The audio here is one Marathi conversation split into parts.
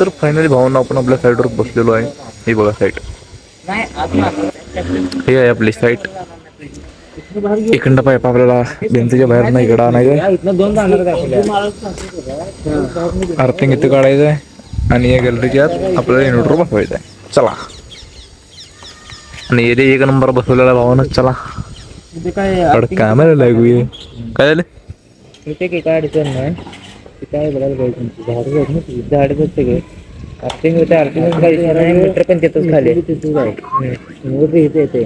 तर फायनली भावना आपण आपल्या साईडवर बसलेलो आहे. हे बघा साईट, हे आहे आपली साईट. इकडं पाईप आपल्याला भिंतीच्या बाहेर नाही इकडं आणायचं, अर्थिंग इथं काढायचं आहे आणि या गॅलरीच्या आत आपल्याला इन्व्हर्टर बसवायचं आहे. चला, आणि येथे एक नंबर बसवलेला भावानं. चला कॅमेरा लागू. काय झालं काय अडचण नाही, काय बघायला पाहिजे. झाड आहेत ना, ती झाड सगळे अर्थिंग होते. अर्थिंग काही मीटर पण तिथंच खाली इथे येते.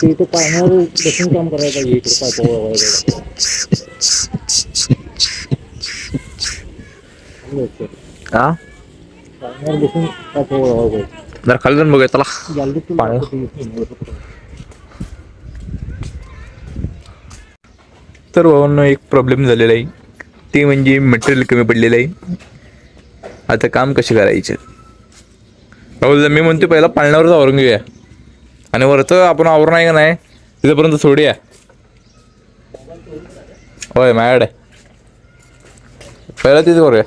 इथे पाण्यावर बसून काम करायला पाहिजे. इकडे हा, पाण्यावर बसून पाहिजे. जरा खाली जाऊन बघूया. चला पाणी. तर भावांनो एक प्रॉब्लेम झालेला आहे, ते म्हणजे मटेरियल कमी पडलेलं आहे. आता काम कसे करायचे राहुल, मी म्हणतो पहिला पाळण्यावरच आवरून घेऊया आणि वरचं आपण आवरून आहे का नाही तिथपर्यंत सोडूया. होय माझ्याकडे पहिला तिथे करूया.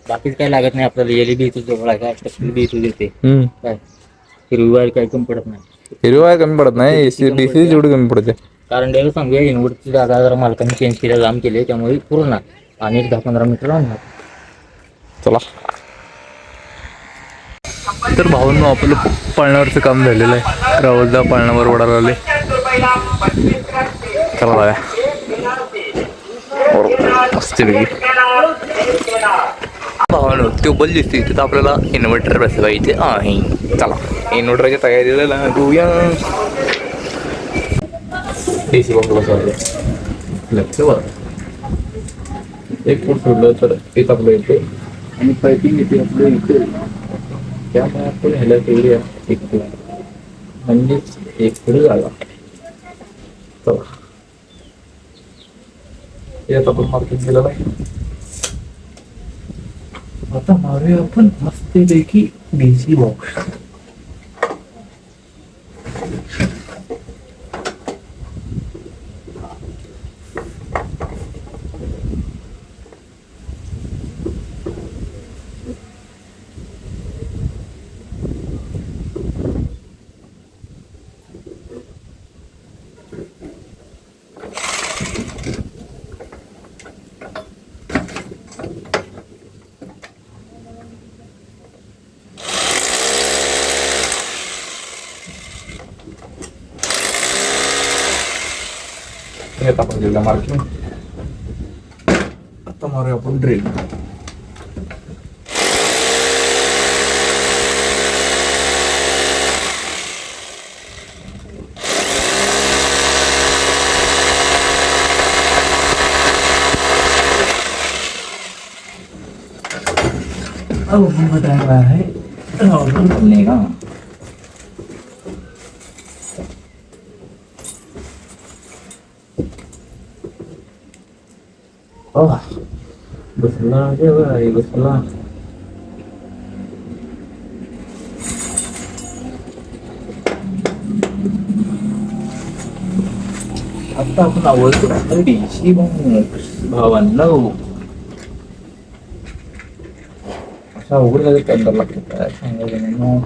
बाकीच काय लागत नाही आपल्याला. एलईडी इथं जवळ आहे, काय बी इथं देते. काय हिरवी काय कमी पडत नाही. हिरवा कमी पडत नाही, एसी डीसी जेवढी कमी पडते. कारण डेल सांगूया, इन्व्हर्टरची जागा जरा मालकाने चेंज केल्या, लांब केली, त्यामुळे पूर्ण आणि एक 10-15 मीटर राहणार. चला तर भावांनो आपलं पाळण्यावरचं काम झालेलं आहे. राहुलदा पाळण्यावर वडाला आले. चला बघा मस्तपैकी. भावांनो तो बल दिसते तिथं आपल्याला इन्व्हर्टर बसवायचे आहे. चला इन्व्हर्टरच्या तयारीला लागूया. डीसी बॉक्स बसवायचे लक्ष वर एक फूट सोडलं तर एक आपलं येते आणि पायपिंग येते आपलं इथे. त्यामुळे आपण ह्याला करूया एक फूट, म्हणजेच एक फूट झाला. चला यात आपण मार्किंग केलं नाही. आता मारूया आपण मस्तपैकी डीसी बॉक्स. आता आपण दिला मार्किंग. आता मारूया आपण ड्रिल. अब हम बता रहा है राहुल बोलेगा. बसला जेव्हा बसला. आता आपण आवडतो डीसी बॉक्स भावांनो. असा अवघड झालं काय लागतं काय सांगायचं.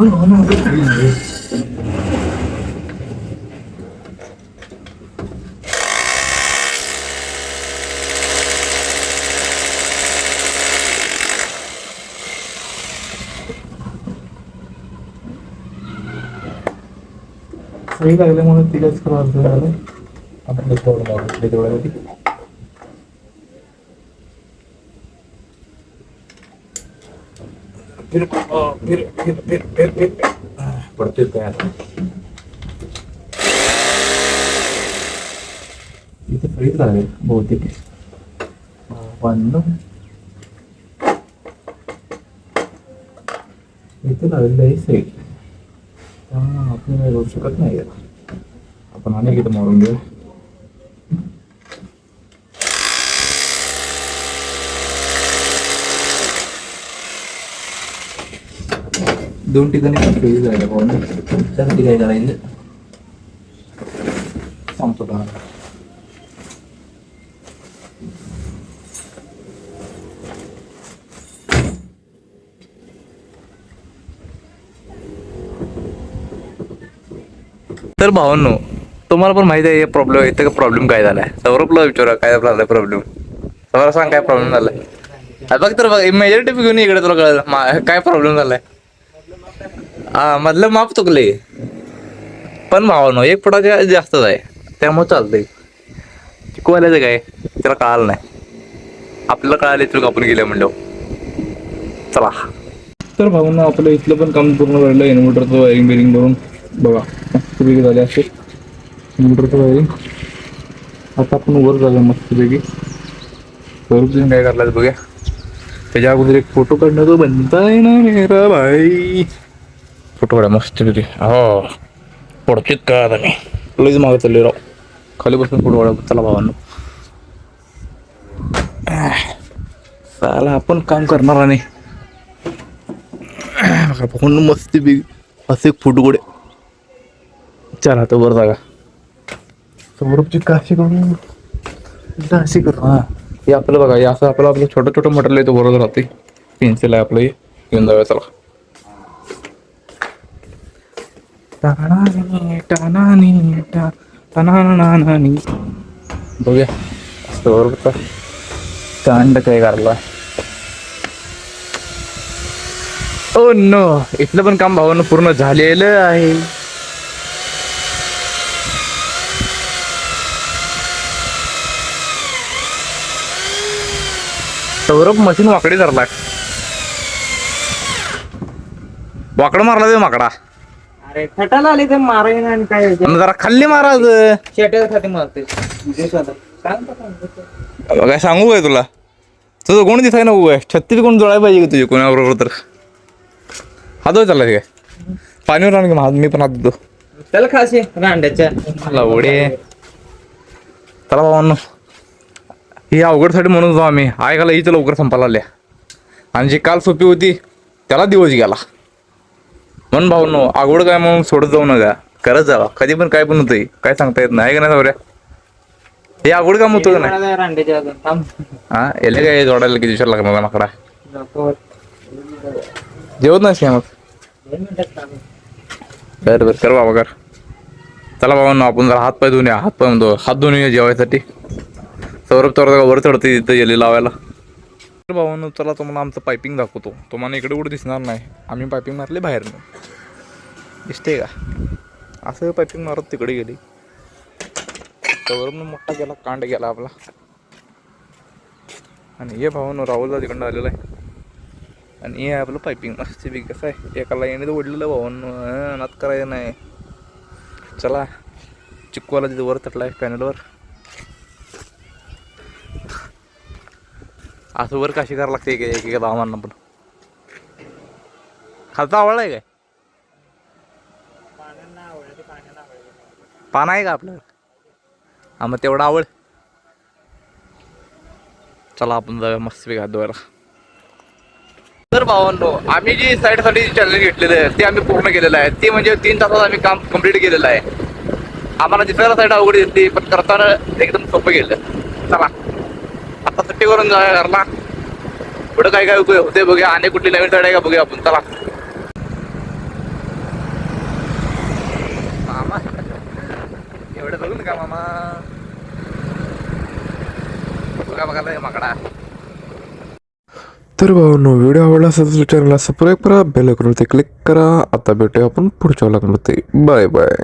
सही लागल्यामुळे तिलाच त्रास झाला. आपण प्रॉब्लेम आहे तेवढ्यासाठी. फिर पडते काय आता इथे फ्रीज आहे बहुतेक. इथे लागलेलं आहे साईड, त्यामुळे आपण काही करू शकत नाही. आपण अनेक इथं मारून घेऊ. दोन ठिकाणी फ्रीज आहे पाहून त्यासाठी काय करायचं सांगतो का. तर भावांनो, तुम्हाला पण माहिती आहे प्रॉब्लेम इथे प्रॉब्लेम काय झालाय. सौरभला विचारा काय झालाय प्रॉब्लेम. सौरभ सांग काय प्रॉब्लेम झालाय. बघ तर बघ मेजॉरिटी घेऊन इकडे तुला कळलं काय प्रॉब्लेम झालाय. हा मधलं माप चुकले पण भावानो 1 फुटाच्या जास्तच आहे त्यामुळे चालतंय. शिकवायला काय त्याला कळालं नाही, आपल्याला कळाले तर आपण गेलं म्हणलं. चला तर भावांनो, आपलं इथलं पण काम पूर्ण झालेलं. इन्व्हर्टरचं वायरिंग बिरिंग करून बघा मस्तपैकी झाले असे इन्व्हर्टरचं वायरिंग. आता आपण वर जाऊया मस्तपैकी. स्वरूप काय करला बघूया. त्याच्या अगोदर एक फोटो काढण्याचं बनताय ना मेरा भाई. फोटो काढा मस्तपैकी. हो पडतेत का आता मी लईच मागं चालले राव. खाली बसून फोटो काढा. चला भावांनो, चला आपण काम करणार आणि बघून मस्तपैकी असे फोटो काढे. चला तर वर जागा. सौरभची काशी करू अशी करू. हा हे आपलं बघा, हे असं आपलं छोटं छोटं मटेरियल आहे तो बरोबर राहते. पेन्सिल आहे आपलं, हे घेऊन जाऊया. चला बघूया सौरभचा कांड काय काढला. ओ नो, इथलं पण काम भावानं पूर्ण झालेलं आहे. सौरभ मशीन वाकडी धरलाय. वाकड मारला ते माकडा. अरे खटाला आली तर मारायला आणि काय जरा खाल्ली महाराज शेट्यासाठी मारते. काय सांगू काय तुला, तुझं कोण दिसाय नको काय. 36 कोण जोडायला पाहिजे तुझे कोणाबरोबर. तर हात चालला काय पाणीवर आण की मी पण हात देतो त्याला खास रांड्याच्या लावडे. चला भावांनो, ही अवघडसाठी म्हणून होतो आम्ही. ऐकायला हीच लवकर संपायला आल्या आणि जी काल सोपी होती त्याला दिवस गेला. म्हणून भावांनो, अवघड काय म्हणून सोडत जाऊ नका, करत जावा. कधी पण काय पण होतंय, काय सांगता येत नाही का नाही सौर्या. हे अवघड काम होतं का नाही. रांड्याच्या हा याला काय जोडायला किती विचार लागणार माकडा. जेवत नाही मग. बरं बरं कर बाबा कर. चला बाबांनो, आपण जरा हात पाय धुवून या. हात पाय म्हणतो हात धुवून या जेवायसाठी. सौरभ तर वर चढते तिथं गेले लावायला. तर भावांनो, चला तुम्हाला आमचं पायपिंग दाखवतो. तुम्हाला इकडे कुठे दिसणार नाही. आम्ही पायपिंग मारले बाहेरनं, दिसते का. असं पायपिंग मारत तिकडे गेली. सौरभनं मोठा गेला, कांड गेला आपला. आणि हे भावांनो राहुलला तिकडनं आलेला आहे. आणि हे आपलं पायपिंग मस्त बी कसं आहे, एका लाईनीत ओढलेलं भावांनो, नात करायचं नाही. चला चिक्कूवाला तिथं वर तटला आहे पॅनलवर. असं वर काशी करावं लागते एक भावांना पण. खालचा आवड आहे काय, पान आहे का आपलं. हा मग तेवढा आवड. चला आपण जाऊया मस्त हात धुवायला. तर भावांनो, आम्ही जी साईडसाठी चॅलेंज घेतलेलं आहे ते आम्ही पूर्ण केलेलं आहे. ते म्हणजे 3 तासात आम्ही काम कम्प्लीट केलेलं आहे. आम्हाला दिसायला साईड अवघड येते पण करताना एकदम सोपं गेलं. चला आता सुट्टी करून जाऊया घरला. पुढं काय काय होते बघूया. आणि कुठली नवीन साईड आहे का बघूया आपण. चला का मामा बघा बघा माकडा. तर भावांनो व्हिडिओ आवडला असेल तर चॅनलला सबस्क्राईब करा, बेल आयकॉनवरती क्लिक करा. आता भेटूया आपण पुढच्या व्लॉगमध्ये. Bye bye.